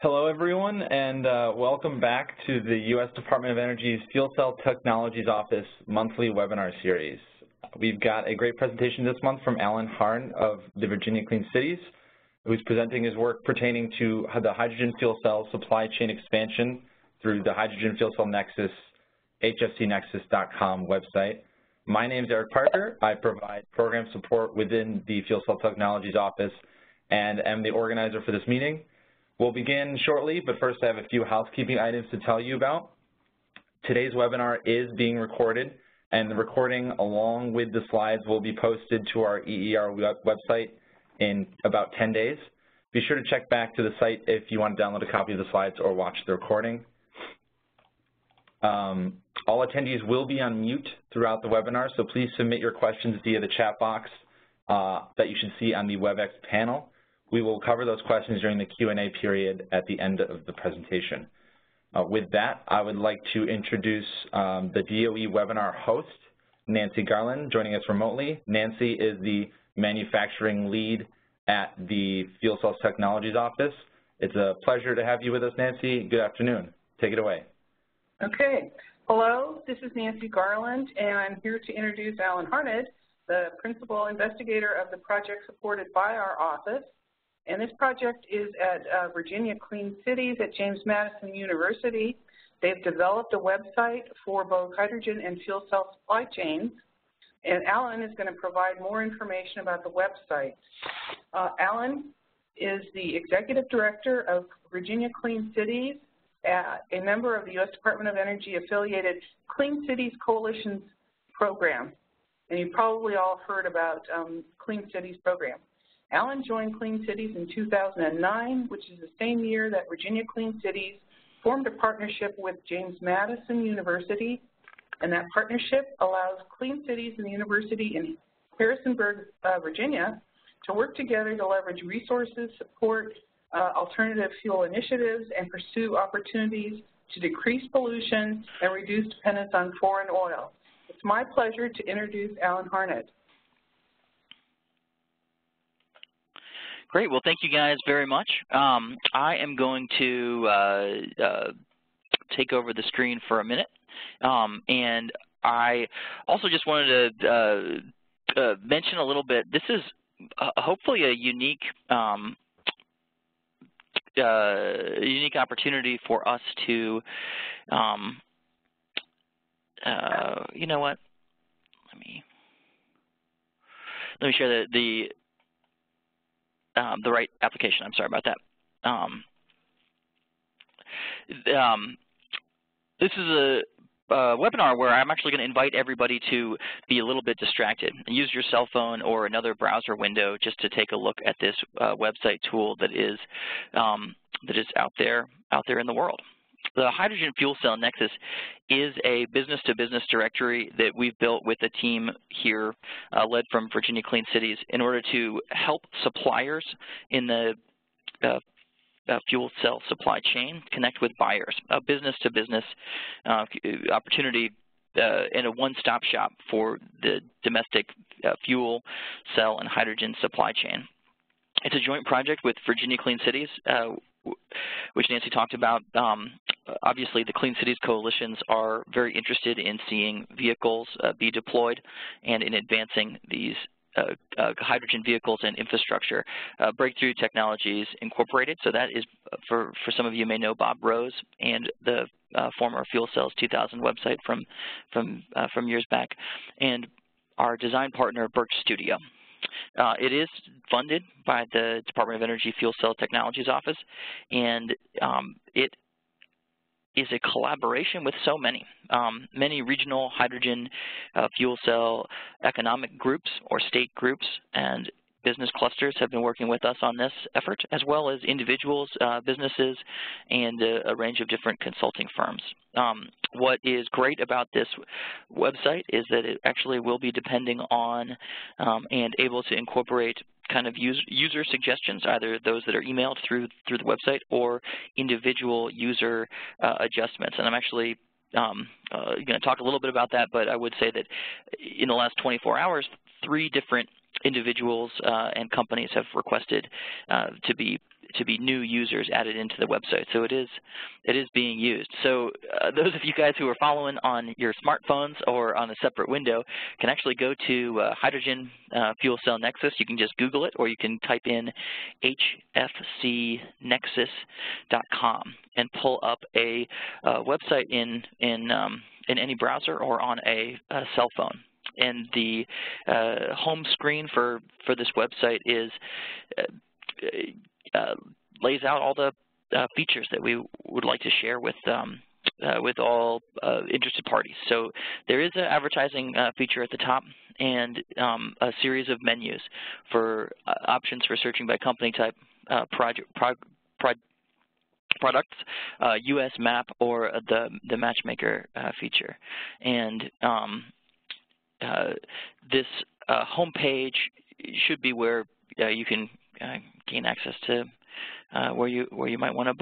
Hello, everyone, and welcome back to the U.S. Department of Energy's Fuel Cell Technologies Office monthly webinar series. We've got a great presentation this month from Alan Harn of the Virginia Clean Cities, who's presenting his work pertaining to the hydrogen fuel cell supply chain expansion through the Hydrogen Fuel Cell Nexus, hfcnexus.com website. My name is Eric Parker. I provide program support within the Fuel Cell Technologies Office and am the organizer for this meeting. We'll begin shortly, but first I have a few housekeeping items to tell you about. Today's webinar is being recorded, and the recording along with the slides will be posted to our EER website in about 10 days. Be sure to check back to the site if you want to download a copy of the slides or watch the recording. All attendees will be on mute throughout the webinar, so please submit your questions via the chat box that you should see on the WebEx panel. We will cover those questions during the Q&A period at the end of the presentation. With that, I would like to introduce the DOE webinar host, Nancy Garland, joining us remotely. Nancy is the manufacturing lead at the Fuel Cell Technologies Office. It's a pleasure to have you with us, Nancy. Good afternoon. Take it away. Okay. Hello, this is Nancy Garland, and I'm here to introduce Alan Harned, the principal investigator of the project supported by our office. And this project is at Virginia Clean Cities at James Madison University. They've developed a website for both hydrogen and fuel cell supply chains. And Alan is going to provide more information about the website. Alan is the executive director of Virginia Clean Cities, a member of the U.S. Department of Energy affiliated Clean Cities Coalition program. And you probably all heard about Clean Cities program. Alan joined Clean Cities in 2009, which is the same year that Virginia Clean Cities formed a partnership with James Madison University, and that partnership allows Clean Cities and the university in Harrisonburg, Virginia, to work together to leverage resources, support alternative fuel initiatives, and pursue opportunities to decrease pollution and reduce dependence on foreign oil. It's my pleasure to introduce Alan Harned. Great. Well, thank you guys very much. I am going to take over the screen for a minute. And I also just wanted to mention a little bit, this is hopefully a unique opportunity for us to, you know what, let me share the right application. I'm sorry about that. This is a webinar where I'm actually going to invite everybody to be a little bit distracted. Use your cell phone or another browser window just to take a look at this website tool that is out there in the world. The Hydrogen Fuel Cell Nexus is a business-to-business directory that we've built with a team here led from Virginia Clean Cities in order to help suppliers in the fuel cell supply chain connect with buyers, a business-to-business opportunity and a one-stop shop for the domestic fuel cell and hydrogen supply chain. It's a joint project with Virginia Clean Cities, which Nancy talked about. Obviously, the Clean Cities coalitions are very interested in seeing vehicles be deployed and in advancing these hydrogen vehicles and infrastructure. Breakthrough Technologies Incorporated, so that is, for some of you may know Bob Rose and the former Fuel Cells 2000 website from years back, and our design partner, Birch Studio. It is funded by the Department of Energy Fuel Cell Technologies Office, and it is a collaboration with so many regional hydrogen fuel cell economic groups or state groups and business clusters have been working with us on this effort, as well as individuals, businesses, and a range of different consulting firms. What is great about this website is that it actually will be depending on and able to incorporate kind of user suggestions, either those that are emailed through the website or individual user adjustments. And I'm actually going to talk a little bit about that, but I would say that in the last 24 hours, 3 different individuals and companies have requested to be to be new users added into the website. So it is being used. So those of you guys who are following on your smartphones or on a separate window can actually go to Hydrogen Fuel Cell Nexus. You can just Google it, or you can type in hfcnexus.com and pull up a website in any browser or on a cell phone. And the home screen for this website is lays out all the features that we would like to share with all interested parties. So there is an advertising feature at the top, and a series of menus for options for searching by company type, products, U.S. map, or the matchmaker feature. And this home page should be where you can gain access to where you might want to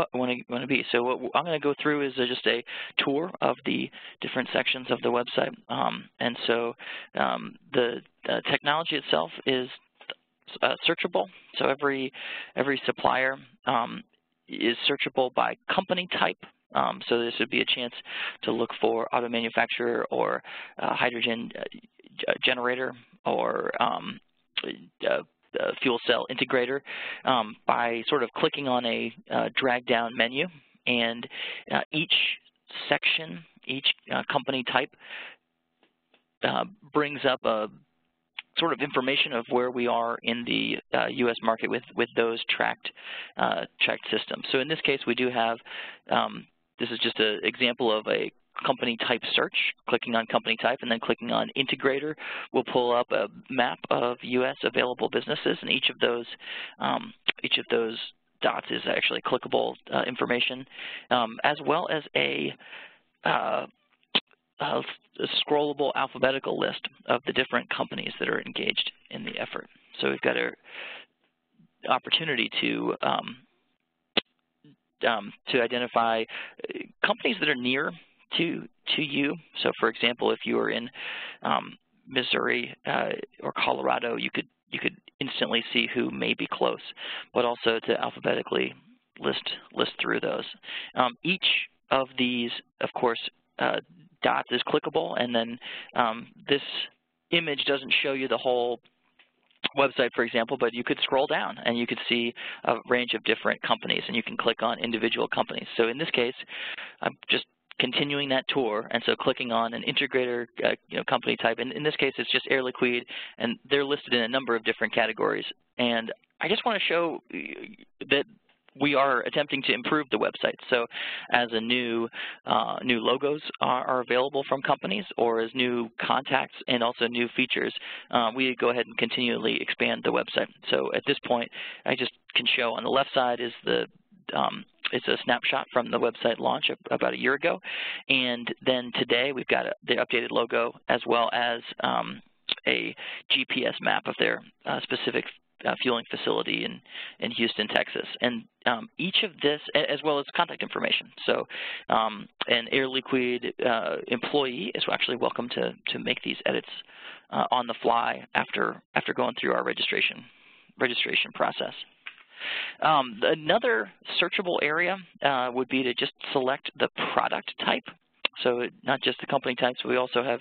be. So what I'm going to go through is just a tour of the different sections of the website. And so the technology itself is searchable. So every supplier is searchable by company type. So this would be a chance to look for auto manufacturer or hydrogen generator or fuel cell integrator by sort of clicking on a drag down menu, and each section, each company type brings up a sort of information of where we are in the U.S. market with those tracked systems. So in this case, we do have, this is just an example of a company type search. Clicking on company type and then clicking on integrator will pull up a map of U.S. available businesses, and each of those dots is actually clickable information, as well as a scrollable alphabetical list of the different companies that are engaged in the effort. So we've got an opportunity to identify companies that are near to you. So for example, if you are in Missouri or Colorado, you could instantly see who may be close, but also to alphabetically list through those. Each of these, of course, dots is clickable, and then this image doesn't show you the whole website, for example, but you could scroll down and you could see a range of different companies, and you can click on individual companies. So in this case, I'm just continuing that tour, and so clicking on an integrator company type, and in this case it's just Air Liquide, and they're listed in a number of different categories. And I just want to show that we are attempting to improve the website. So as a new logos are available from companies, or as new contacts and also new features, we go ahead and continually expand the website. So at this point, I just can show on the left side is it's a snapshot from the website launch about a year ago. And then today we've got the updated logo, as well as a GPS map of their specific fueling facility in Houston, Texas. And each of this, as well as contact information. So an Air Liquide employee is actually welcome to make these edits on the fly after going through our registration process. Another searchable area would be to just select the product type. So not just the company types, we also have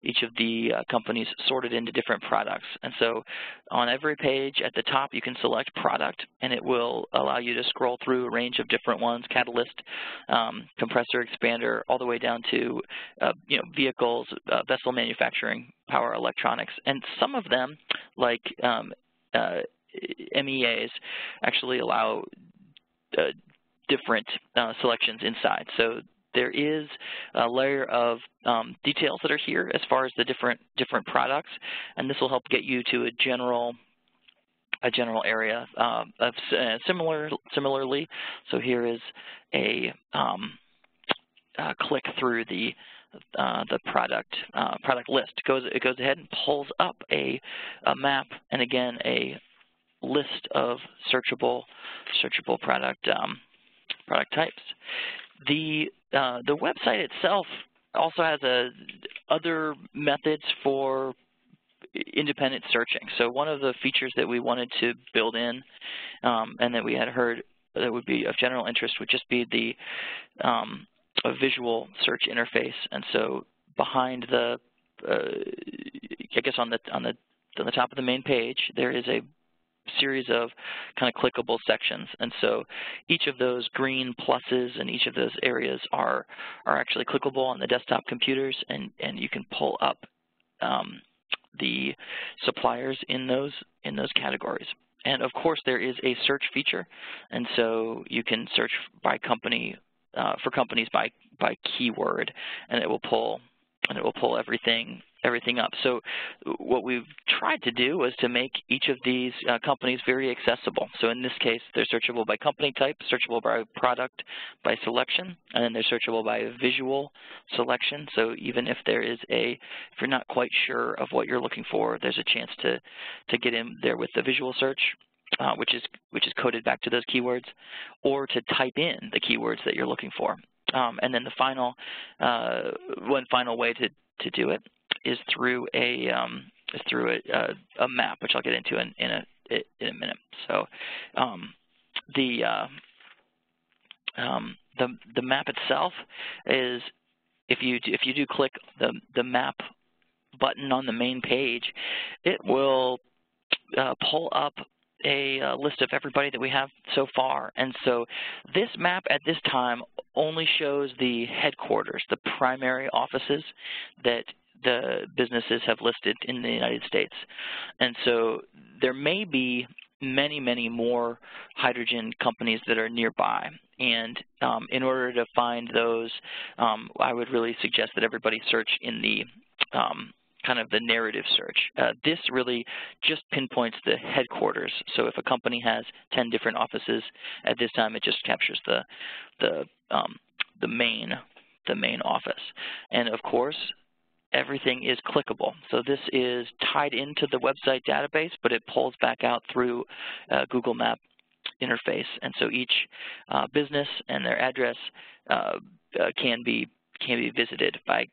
each of the companies sorted into different products. And so on every page at the top, you can select product, and it will allow you to scroll through a range of different ones: catalyst, compressor, expander, all the way down to vehicles, vessel manufacturing, power electronics. And some of them, like MEAs, actually allow different selections inside. So there is a layer of details that are here as far as the different products, and this will help get you to a general area of similarly. So here is a click through the product list. It goes ahead and pulls up a map, and again a list of searchable product types. The website itself also has other methods for independent searching. So one of the features that we wanted to build in and that we had heard that would be of general interest would just be the a visual search interface. And so behind the, I guess on the top of the main page, there is a series of kind of clickable sections. And so each of those green pluses and each of those areas are actually clickable on the desktop computers, and you can pull up the suppliers in those categories. And of course, there is a search feature, and so you can search by company for companies by keyword, and it will pull everything up. So what we've tried to do was to make each of these companies very accessible. So in this case, they're searchable by company type, searchable by product, by selection, and then they're searchable by visual selection. So even if if you're not quite sure of what you're looking for, there's a chance to get in there with the visual search, which is coded back to those keywords, or to type in the keywords that you're looking for. And then the one final way to do it is through a map, which I'll get into in a minute. So the map itself is, if you do click the map button on the main page, it will pull up a list of everybody that we have so far. And so this map at this time only shows the headquarters, the primary offices that the businesses have listed in the United States. And so there may be many, many more hydrogen companies that are nearby. And in order to find those, I would really suggest that everybody search in the kind of the narrative search. This really just pinpoints the headquarters. So if a company has 10 different offices at this time, it just captures the main office. And of course, everything is clickable. So this is tied into the website database, but it pulls back out through Google Map interface. And so each business and their address can be visited by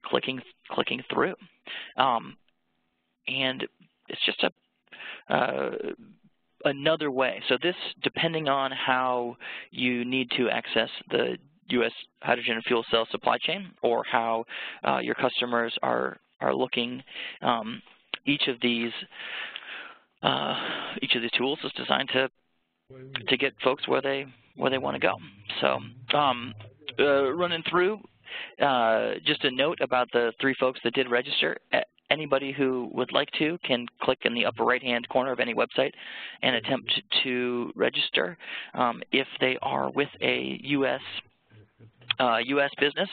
clicking through. And it's just another way. So this, depending on how you need to access the U.S. hydrogen and fuel cell supply chain, or how your customers are looking, each of these tools is designed to get folks where they want to go. So running through, just a note about the 3 folks that did register. Anybody who would like to can click in the upper right-hand corner of any website and attempt to register. If they are with a U.S. business,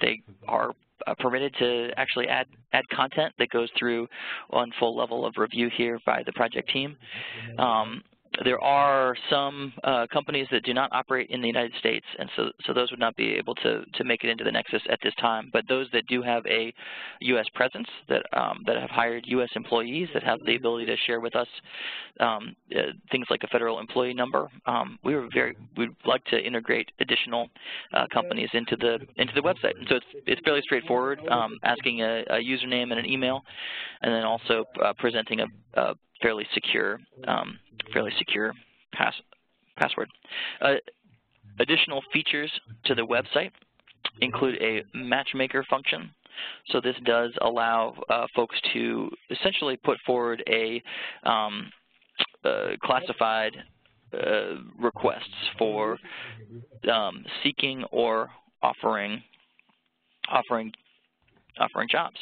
they are permitted to actually add content that goes through one full level of review here by the project team. There are some companies that do not operate in the United States, and so those would not be able to make it into the Nexus at this time. But those that do have a U.S. presence, that have hired U.S. employees, that have the ability to share with us things like a federal employee number, we'd like to integrate additional companies into the website. And so it's fairly straightforward, asking a username and an email, and then also presenting a fairly secure password. Additional features to the website include a matchmaker function. So this does allow folks to essentially put forward a classified requests for seeking or offering jobs.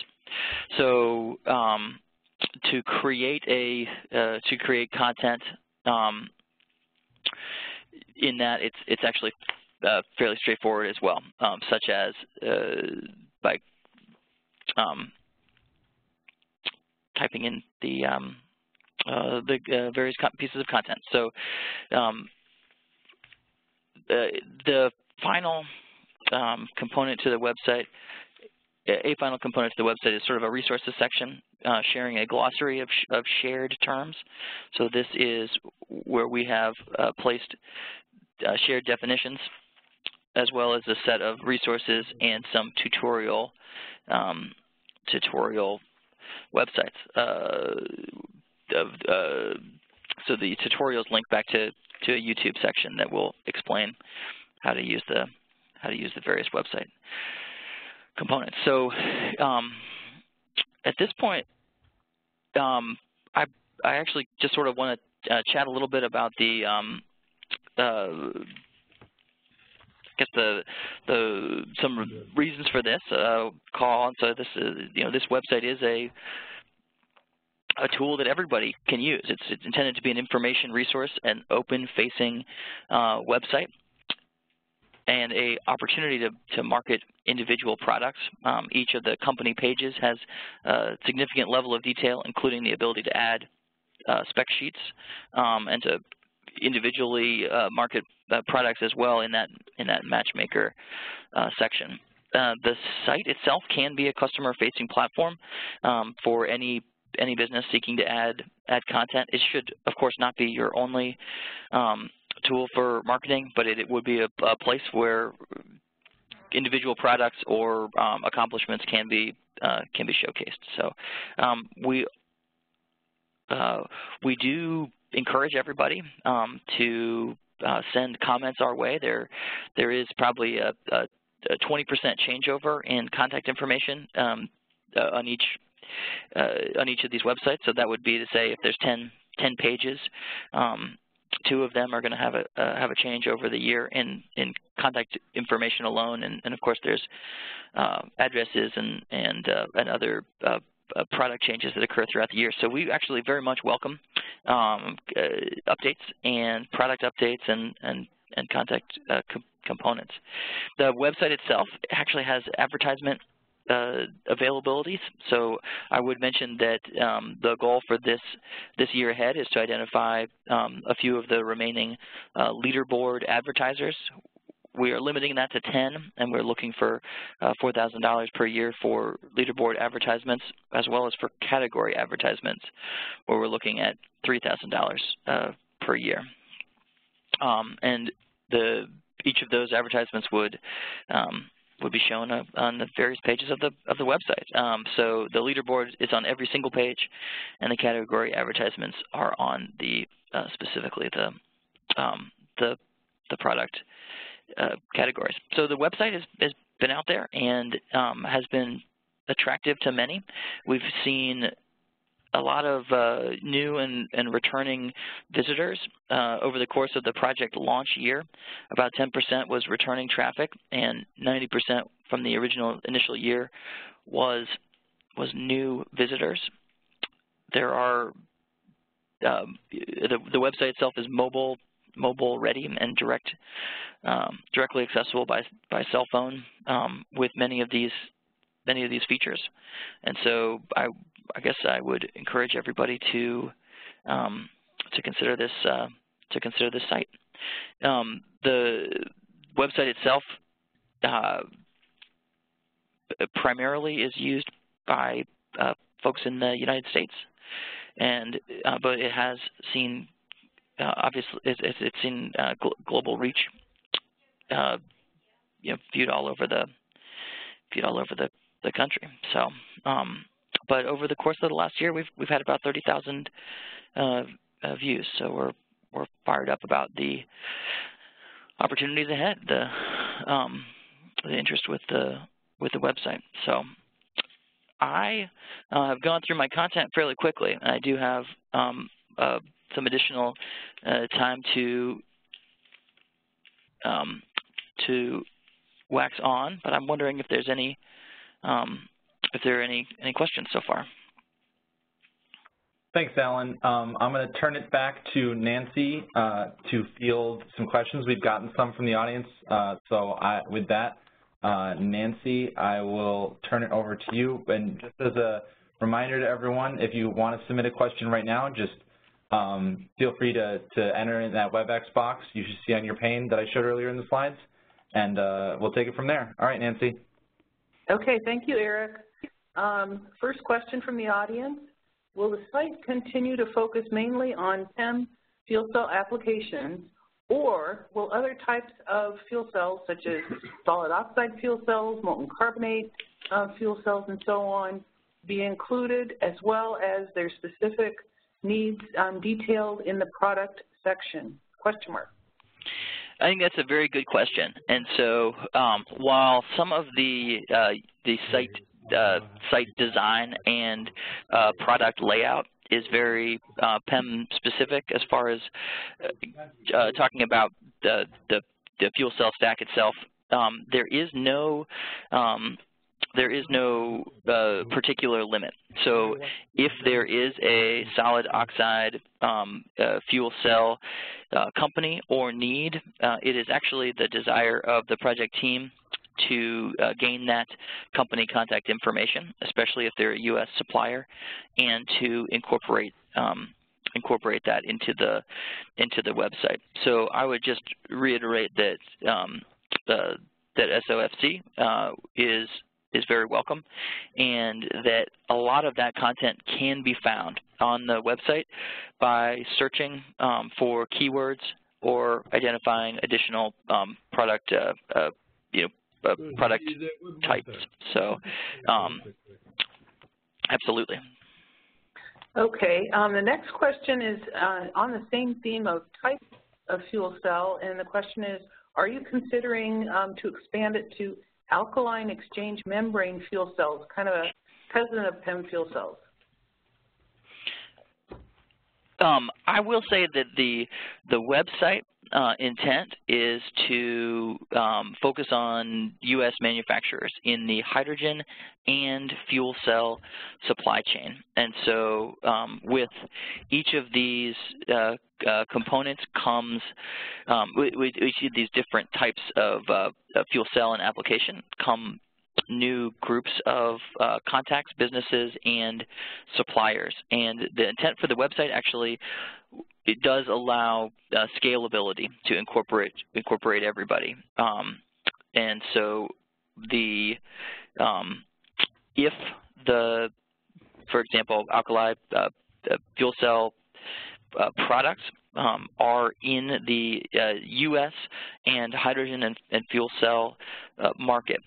So to create content in that, it's actually fairly straightforward as well, such as by typing in the various pieces of content. So the final component to the website, a final component to the website is sort of a resources section, sharing a glossary of shared terms. So this is where we have placed shared definitions, as well as a set of resources and some tutorial websites. So the tutorials link back to a YouTube section that will explain how to use the various website components. So at this point, I actually just sort of want to chat a little bit about the some reasons for this call. So this is, this website is a tool that everybody can use. It's intended to be an information resource, an open-facing website, and a opportunity to market individual products. Each of the company pages has a significant level of detail, including the ability to add spec sheets and to individually market products as well in that matchmaker section. The site itself can be a customer-facing platform for any business seeking to add content. It should, of course, not be your only tool for marketing, but it would be a place where individual products or accomplishments can be showcased. So we do encourage everybody to send comments our way. There is probably a 20% changeover in contact information on each of these websites. So that would be to say, if there's 10 pages, 2 of them are going to have a change over the year in contact information alone, and of course there's addresses and other product changes that occur throughout the year. So we actually very much welcome updates and product updates and contact components. The website itself actually has advertisement availabilities. So I would mention that the goal for this year ahead is to identify a few of the remaining leaderboard advertisers. We are limiting that to 10, and we're looking for $4,000 per year for leaderboard advertisements, as well as for category advertisements, where we're looking at $3,000 per year. And each of those advertisements would be shown on the various pages of the website. So the leaderboard is on every single page, and the category advertisements are on specifically the product categories. So the website has been out there and has been attractive to many. We've seen a lot of new and returning visitors over the course of the project launch year. About 10% was returning traffic, and 90% from the initial year was new visitors. There are the website itself is mobile ready and directly accessible by cell phone with many of these features. And so I guess I would encourage everybody to consider this site. The website itself primarily is used by folks in the United States, but it has seen obviously it's seen global reach, viewed all over the country. So. But over the course of the last year, we've had about 30,000 views. So we're fired up about the opportunities ahead, the interest with the website. So I have gone through my content fairly quickly, and I do have some additional time to wax on. But I'm wondering if there's any any questions so far. Thanks, Alan. I'm going to turn it back to Nancy to field some questions. We've gotten some from the audience. With that, Nancy, I will turn it over to you. And just as a reminder to everyone, if you want to submit a question right now, just feel free to enter in that WebEx box you should see on your pane that I showed earlier in the slides, and we'll take it from there. All right, Nancy. Okay, thank you, Eric. First question from the audience. Will the site continue to focus mainly on PEM fuel cell applications, or will other types of fuel cells, such as solid oxide fuel cells, molten carbonate fuel cells, and so on, be included, as well as their specific needs detailed in the product section? Question mark. I think that's a very good question. And so while some of the site design and product layout is very PEM specific as far as talking about the fuel cell stack itself, there is no particular limit. So if there is a solid oxide fuel cell company or need, it is actually the desire of the project team to gain that company contact information, especially if they're a U.S. supplier, and to incorporate that into the website. So I would just reiterate that that SOFC is very welcome, and that a lot of that content can be found on the website by searching for keywords or identifying additional product product types. So absolutely. Okay, the next question is on the same theme of type of fuel cell, and the question is, are you considering to expand it to alkaline exchange membrane fuel cells, kind of a cousin of PEM fuel cells? I will say that the website intent is to focus on U.S. manufacturers in the hydrogen and fuel cell supply chain. And so with each of these components comes, we see these different types of fuel cell and application come new groups of contacts, businesses, and suppliers. And the intent for the website actually, it does allow scalability to incorporate everybody. And so if for example, alkali fuel cell products are in the U.S. and hydrogen and fuel cell market,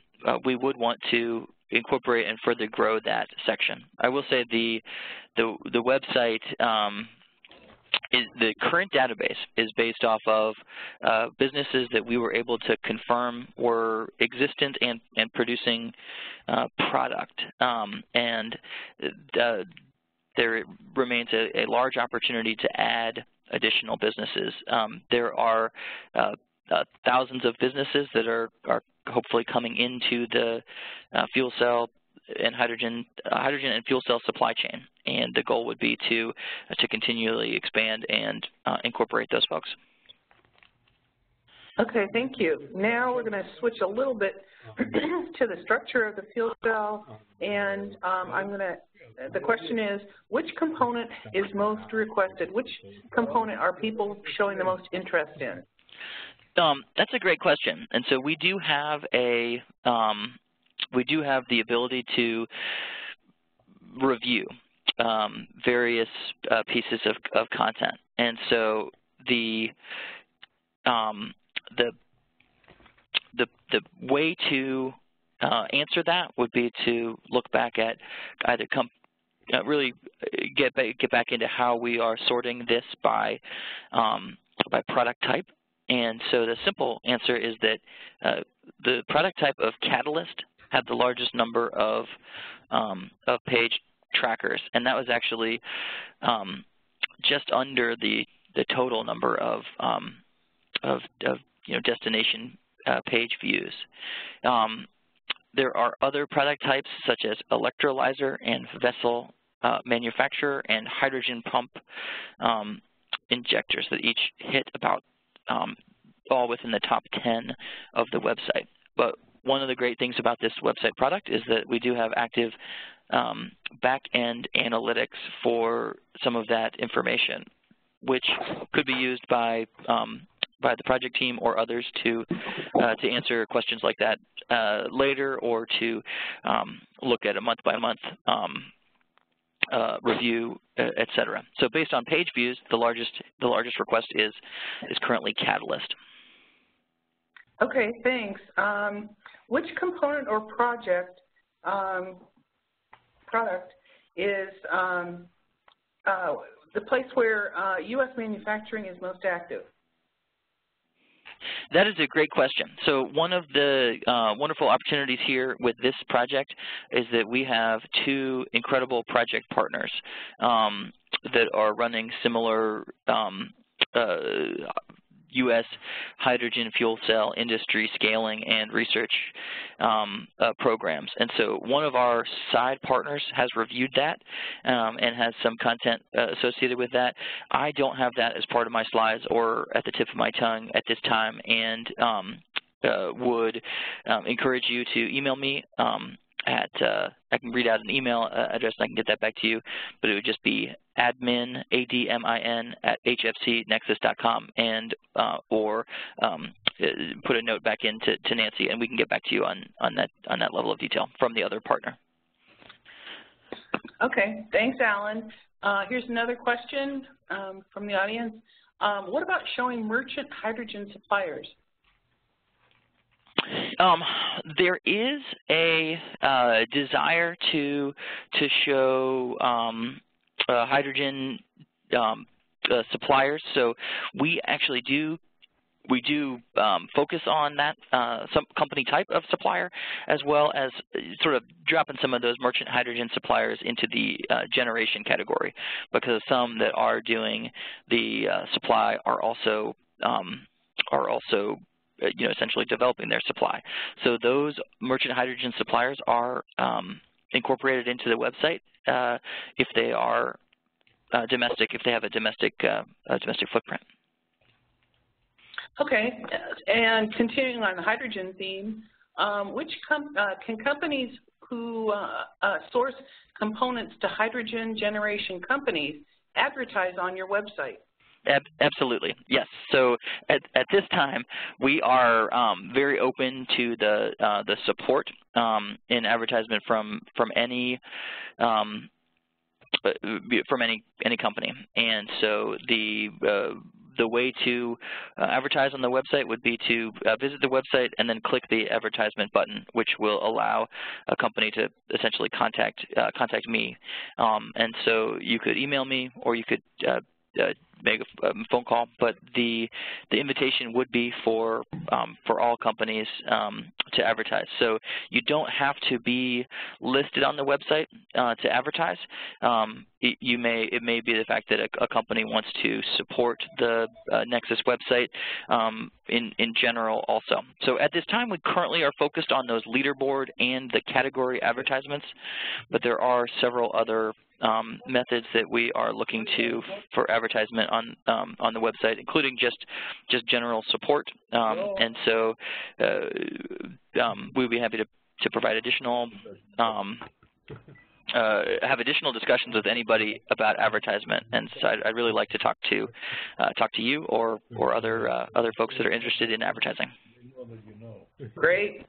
we would want to incorporate and further grow that section. I will say the website, the current database is based off of businesses that we were able to confirm were existent and producing product. And there remains a large opportunity to add additional businesses. There are thousands of businesses that are hopefully coming into the fuel cell and hydrogen and fuel cell supply chain, and the goal would be to continually expand and incorporate those folks. Okay, thank you. Now we're going to switch a little bit to the structure of the fuel cell, and the question is, which component is most requested? Which component are people showing the most interest in? That's a great question, and so we do have the ability to review various pieces of content, and so the way to answer that would be to look back at either really get back into how we are sorting this by product type. And so the simple answer is that the product type of catalyst had the largest number of page trackers, and that was actually just under the total number of destination page views. There are other product types such as electrolyzer and vessel manufacturer and hydrogen pump injectors that each hit about all within the top 10 of the website. But one of the great things about this website product is that we do have active back-end analytics for some of that information, which could be used by the project team or others to answer questions like that later, or to look at a month-by-month review, et cetera. So based on page views, the largest request is currently Catalyst. Okay, thanks. Which component or product is the place where U.S. manufacturing is most active? That is a great question. So one of the wonderful opportunities here with this project is that we have two incredible project partners that are running similar U.S. hydrogen fuel cell industry scaling and research programs. And so one of our side partners has reviewed that and has some content associated with that. I don't have that as part of my slides or at the tip of my tongue at this time, and would encourage you to email me at, I can read out an email address and I can get that back to you, but it would just be admin, A-D-M-I-N, at hfcnexus.com, and or put a note back in to Nancy, and we can get back to you on that level of detail from the other partner. Okay, thanks, Alan. Here's another question from the audience. What about showing merchant hydrogen suppliers? There is a desire to show hydrogen suppliers. So we actually do focus on that some company type of supplier, as well as sort of dropping some of those merchant hydrogen suppliers into the generation category, because some that are doing the supply are also essentially developing their supply. So those merchant hydrogen suppliers are incorporated into the website if they are domestic, if they have a domestic footprint. Okay, and continuing on the hydrogen theme, can companies who source components to hydrogen generation companies advertise on your website? Absolutely, yes. So at this time, we are very open to the support in advertisement from any company, and so the way to advertise on the website would be to visit the website and then click the advertisement button, which will allow a company to essentially contact me. And so you could email me, or you could make a phone call, but the invitation would be for all companies to advertise. So you don't have to be listed on the website to advertise. It may be the fact that a company wants to support the Nexus website in general also. So at this time, we currently are focused on those leaderboard and the category advertisements, but there are several other methods that we are looking to for advertisement on the website, including just general support. And so we would be happy to provide additional have additional discussions with anybody about advertisement. And so I'd really like to talk to you or other folks that are interested in advertising. Great.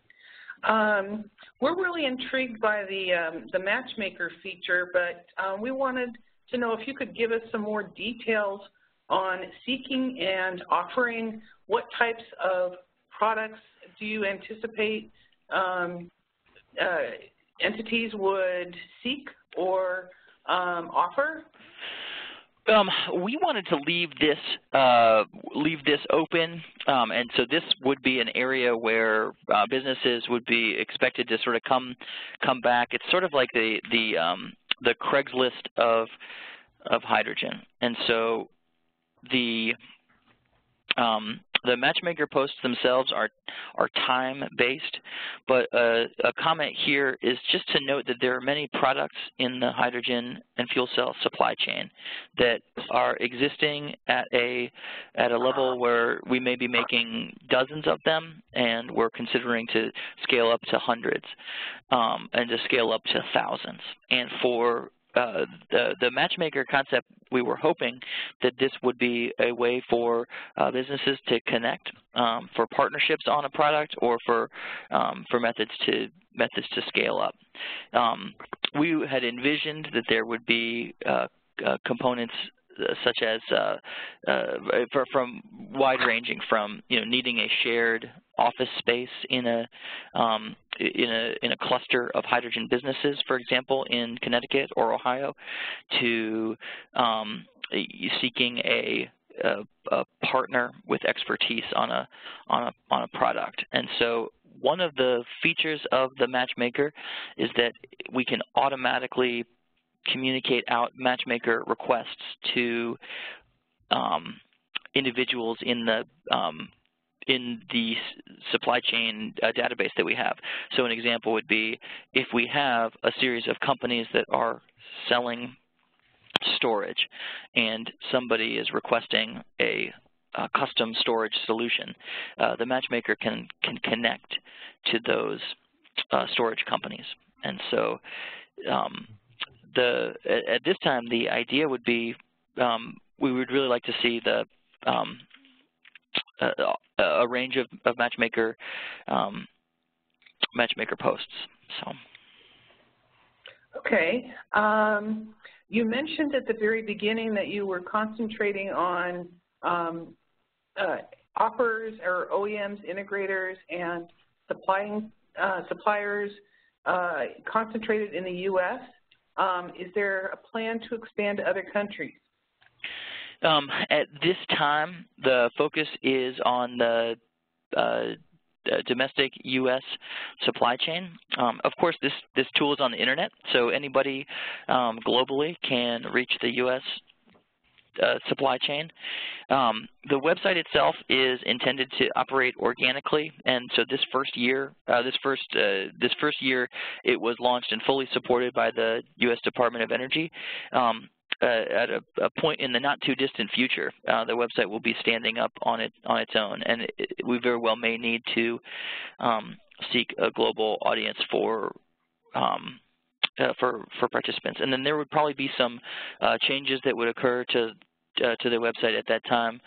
We're really intrigued by the matchmaker feature, but we wanted to know if you could give us some more details on seeking and offering. What types of products do you anticipate entities would seek or offer? We wanted to leave this open, and so this would be an area where businesses would be expected to sort of come back. It's sort of like the Craigslist of hydrogen, and so the matchmaker posts themselves are time-based, but a comment here is just to note that there are many products in the hydrogen and fuel cell supply chain that are existing at a level where we may be making dozens of them, and we're considering to scale up to hundreds and to scale up to thousands. And for the matchmaker concept, we were hoping that this would be a way for businesses to connect, for partnerships on a product, or for methods to scale up. We had envisioned that there would be components such as from wide-ranging from needing a shared office space in a cluster of hydrogen businesses, for example, in Connecticut or Ohio, to seeking a partner with expertise on a product. And so one of the features of the Matchmaker is that we can automatically communicate out Matchmaker requests to individuals in the supply chain database that we have. So an example would be if we have a series of companies that are selling storage and somebody is requesting a custom storage solution, the Matchmaker can connect to those storage companies. And so at this time, the idea would be we would really like to see a range of Matchmaker posts. So. Okay. You mentioned at the very beginning that you were concentrating on offers or OEMs, integrators, and suppliers concentrated in the U.S. Is there a plan to expand to other countries? At this time, the focus is on the domestic U.S. supply chain. Of course, this tool is on the internet, so anybody globally can reach the U.S. Supply chain. The website itself is intended to operate organically, and so this first year, it was launched and fully supported by the U.S. Department of Energy. At a point in the not-too-distant future, the website will be standing up on its own, and we very well may need to seek a global audience for participants. And then there would probably be some changes that would occur to the website at that time.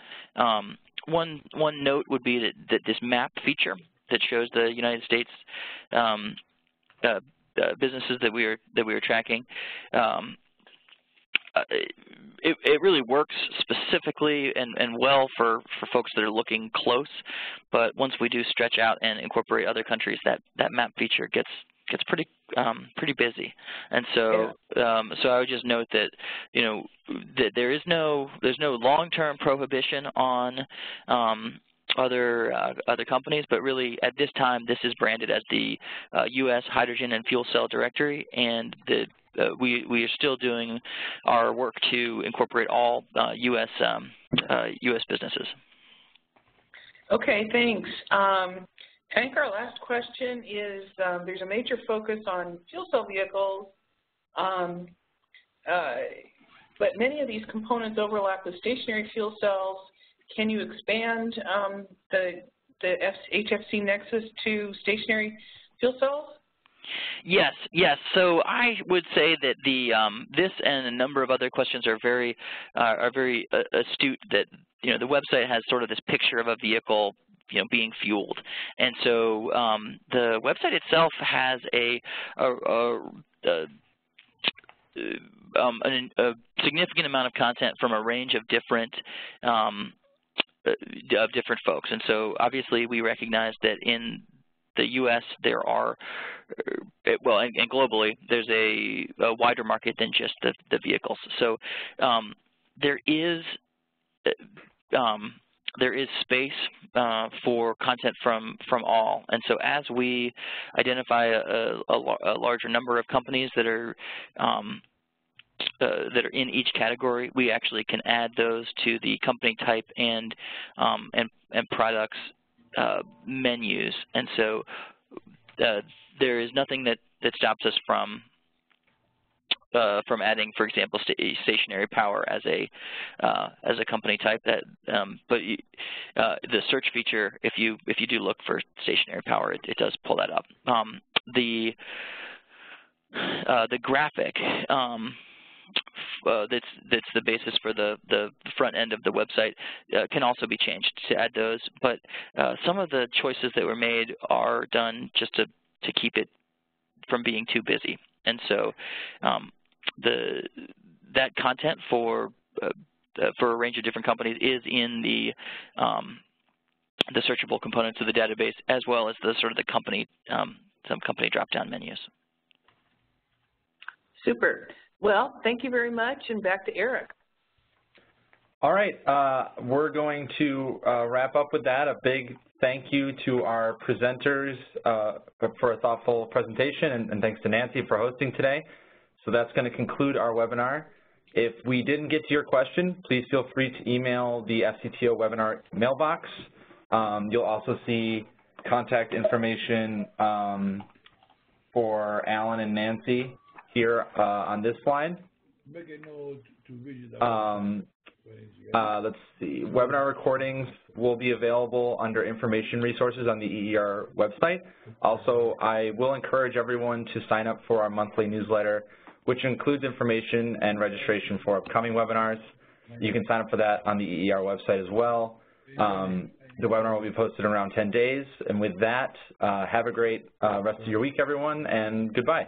One note would be that this map feature that shows the United States businesses that we are tracking. It really works specifically and well for folks that are looking close, but once we do stretch out and incorporate other countries, that map feature gets pretty busy. And so so I would just note that that there's no long-term prohibition on other companies, but really at this time this is branded as the U.S. Hydrogen and Fuel Cell Directory, and we are still doing our work to incorporate all U.S. businesses. Okay, thanks. I think our last question is there's a major focus on fuel cell vehicles, but many of these components overlap with stationary fuel cells. Can you expand the HFC Nexus to stationary fuel cells? Yes. So I would say that this and a number of other questions are very astute. That the website has sort of this picture of a vehicle being fueled, and so the website itself has a significant amount of content from a range of different folks, and so obviously we recognize that in the U.S. there are, well, and globally, there's a wider market than just the vehicles. So there is space for content from all, and so as we identify a larger number of companies that are in each category, we actually can add those to the company type and products menus, and so there is nothing that stops us from adding, for example, stationary power as a company type. But the search feature, if you do look for stationary power, it does pull that up. The graphic that's the basis for the front end of the website can also be changed to add those, but some of the choices that were made are done just to keep it from being too busy, and so that content for a range of different companies is in the the searchable components of the database, as well as the sort of the company, some company drop-down menus. Super. Well, thank you very much, and back to Eric. All right, we're going to wrap up with that. A big thank you to our presenters for a thoughtful presentation, and thanks to Nancy for hosting today. So that's going to conclude our webinar. If we didn't get to your question, please feel free to email the SCTO webinar mailbox. You'll also see contact information for Alan and Nancy here on this slide. Make a note to visit let's see, webinar recordings will be available under information resources on the EER website. Also, I will encourage everyone to sign up for our monthly newsletter, which includes information and registration for upcoming webinars. You can sign up for that on the EER website as well. The webinar will be posted in around 10 days. And with that, have a great rest of your week, everyone, and goodbye.